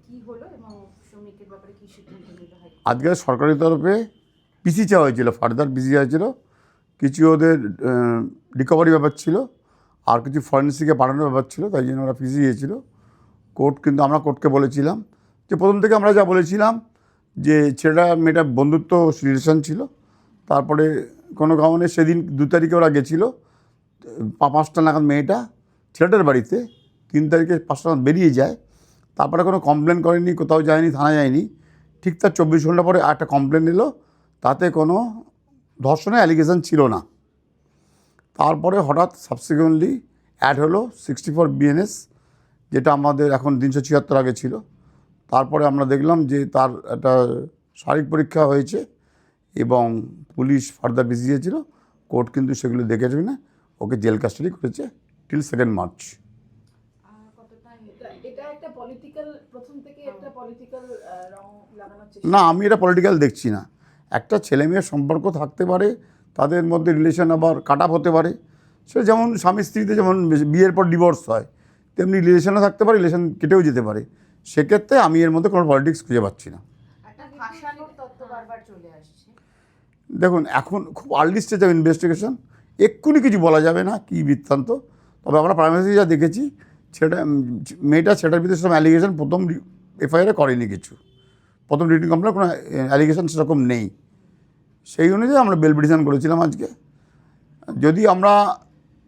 কি হলো এবং শ্রমিকের ব্যাপারে কি সিদ্ধান্ত নিল? আজকে সরকারি তরফে পিসি চাওয়া হয়েছিল, ফার্দার পিসি হয়েছিল, কিছু ওদের রিকভারি ব্যাপার ছিল, আর কিছু ফরেন্সিকে পাঠানোর ব্যাপার ছিল, তাই জন্য ওরা পিসি দিয়েছিল। কোর্ট কিন্তু আমরা কোর্টকে বলেছিলাম যে প্রথম থেকে আমরা যা বলেছিলাম যে ছেলেটা মেয়েটা বন্ধুত্ব রিলেশন ছিল, তারপরে কোনো কারণে সেদিন 2 তারিখে ওরা গেছিলো 5টা নাগাদ মেয়েটা ছেলেটার বাড়িতে, 3 তারিখে 5টা নাগাদ বেরিয়ে যায়, তারপরে কোনো কমপ্লেন করেনি, কোথাও যায়নি, থানায় যায়নি। ঠিক তার 24 ঘন্টা পরে একটা কমপ্লেন এলো, তাতে কোনো ধর্ষণের অ্যালিগেশন ছিল না। তারপরে হঠাৎ সাবসিকুয়েন্টলি অ্যাড হলো 64 বিএনএস, যেটা আমাদের এখন 376 আগে ছিল। তারপরে আমরা দেখলাম যে তার একটা শারীরিক পরীক্ষা হয়েছে এবং পুলিশ ফার্দার পিসি দিয়েছিল। কোর্ট কিন্তু সেগুলো দেখেছে না, ওকে জেল কাস্টাডি করেছে টিল 2 মার্চ। এটা একটা পলিটিক্যাল, প্রথম থেকে একটা পলিটিক্যাল রং লাগানোর চেষ্টা? না, আমি এটা পলিটিক্যাল দেখছি না। একটা ছেলে মেয়ের সম্পর্ক থাকতে পারে, তাদের মধ্যে রিলেশন আবার কাট আপ হতে পারে। সে যেমন স্বামী স্ত্রীতে যেমন বিয়ের পর ডিভোর্স হয়, তেমনি রিলেশনও থাকতে পারে, রিলেশন কেটেও যেতে পারে। সেক্ষেত্রে আমি এর মধ্যে কোনো পলিটিক্স খুঁজে পাচ্ছি না। একটা ভাষানোর তত্ত্ব বারবার চলে আসছে। দেখুন, এখন খুব আর্লি স্টেজ অফ ইনভেস্টিগেশন, এক্ষুনি কিছু বলা যাবে না কী বৃত্তান্ত। তবে আমরা প্রাইমারি যা দেখেছি, মেয়েটা ছেলেটার ভিতরে সেরকম অ্যালিগেশন প্রথম এফআইআরে করেনি কিছু, প্রথম রিটিং কমপ্লেন কোনো অ্যালিগেশন সেরকম নেই। সেই অনুযায়ী আমরা বেল পিটিশন করেছিলাম আজকে। যদি আমরা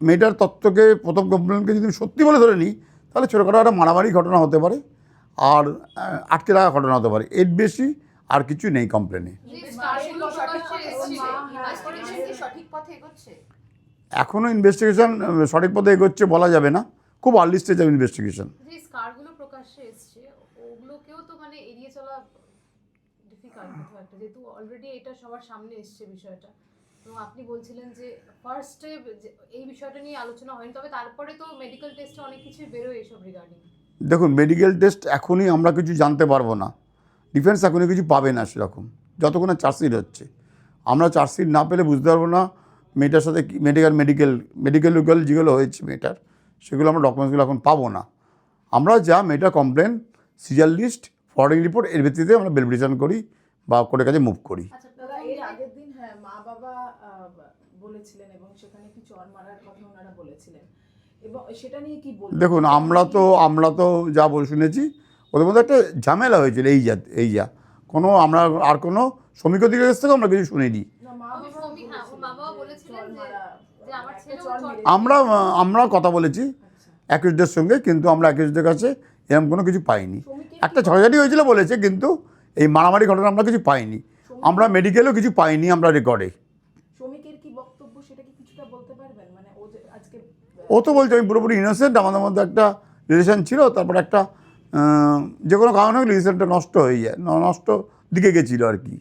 মেয়েটার তত্ত্বকে, প্রথম কমপ্লেনকে যদি সত্যি বলে ধরে নিই, তাহলে ছোটোখাটো একটা মারামারি ঘটনা হতে পারে আর আটকে রাখা ঘটনা হতে পারে, এর বেশি আর কিছু নেই কমপ্লেনে। এখনও ইনভেস্টিগেশন সঠিক পথে এগোচ্ছে বলা যাবে না, খুব আর্লি স্টেজ অফ ইনভেস্টিগেশন। যে স্কারগুলো প্রকাশ্যে এসছে ওগুলোকেও তো মানে এড়িয়ে চলা ডিফিকাল্ট কোথাও একটা, যেহেতু অলরেডি এটা সবার সামনে এসছে বিষয়টা। এবং আপনি বলছিলেন যে ফার্স্টে এই বিষয়টা নিয়ে আলোচনা হয়নি, তবে তারপরে তো মেডিকেল টেস্টে অনেক কিছু বেরোয় এইসব রিগার্ডিং। দেখুন, মেডিকেল টেস্ট এখনই আমরা কিছু জানতে পারবো না, ডিফেন্স এখনই কিছু পাবে না সেরকম, যতক্ষণ চার্জশিট হচ্ছে। আমরা চার্জশিট না পেলে বুঝতে পারবো না মেয়েটার সাথে মেডিকেল যেগুলো হয়েছে মেয়েটার, সেগুলো আমরা ডকুমেন্টসগুলো এখন পাবো না। আমরা যা মেয়েটার complain, seizure list, forwarding report, এর ভিত্তিতে আমরা বেল পিটিশন করি বা কোর্টের কাছে মুভ করি। দাদা, এর আগের দিন মা বাবা বলেছিলেন এবং সেখানে কি চর মারার কথা ওনারা বলেছিলেন, এবং সেটা নিয়ে কি বলবেন? দেখুন, আমরা তো যা শুনেছি, ওদের মধ্যে একটা ঝামেলা হয়েছিল এই যা কোনো আমরা আর কোনো শ্রমিক অধিকার কাছ থেকে আমরা কিছু শুনিনি। আমরা কথা বলেছি অ্যাকিউজদের সঙ্গে, কিন্তু আমরা অ্যাকিউজদের কাছে এরকম কোনো কিছু পাইনি। একটা ঝড়ঝাটি হয়েছিল বলেছে, কিন্তু এই মারামারি ঘটনা আমরা কিছু পাইনি। আমরা মেডিকেলও কিছু পাইনি আমরা রেকর্ডে। শ্রমিকের কি বক্তব্য সেটা কি কিছুটা বলতে পারবেন? মানে ও যে আজকে ও তো বলছে আমি পুরোপুরি ইনোসেন্ট, আমাদের মধ্যে একটা রিলেশন ছিল, তারপর একটা যে কোনো কারণে রিলেশনটা নষ্ট হয়ে যায়, নষ্ট দিকে গেছিলো আর কি,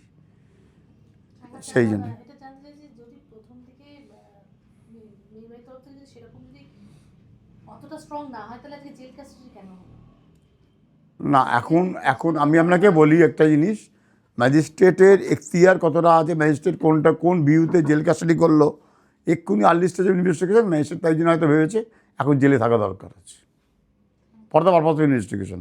সেই জন্য। না, এখন আমি আপনাকে বলি একটা জিনিস, ম্যাজিস্ট্রেটের এখতিয়ার কতটা আছে, ম্যাজিস্ট্রেট কোন ভিউতে জেল কাস্টাডি করলো, এক্ষুনি early stage of investigation, magistrate তাই জন্য হয়তো ভেবেছে এখন জেলে থাকা দরকার আছে for the purpose of investigation.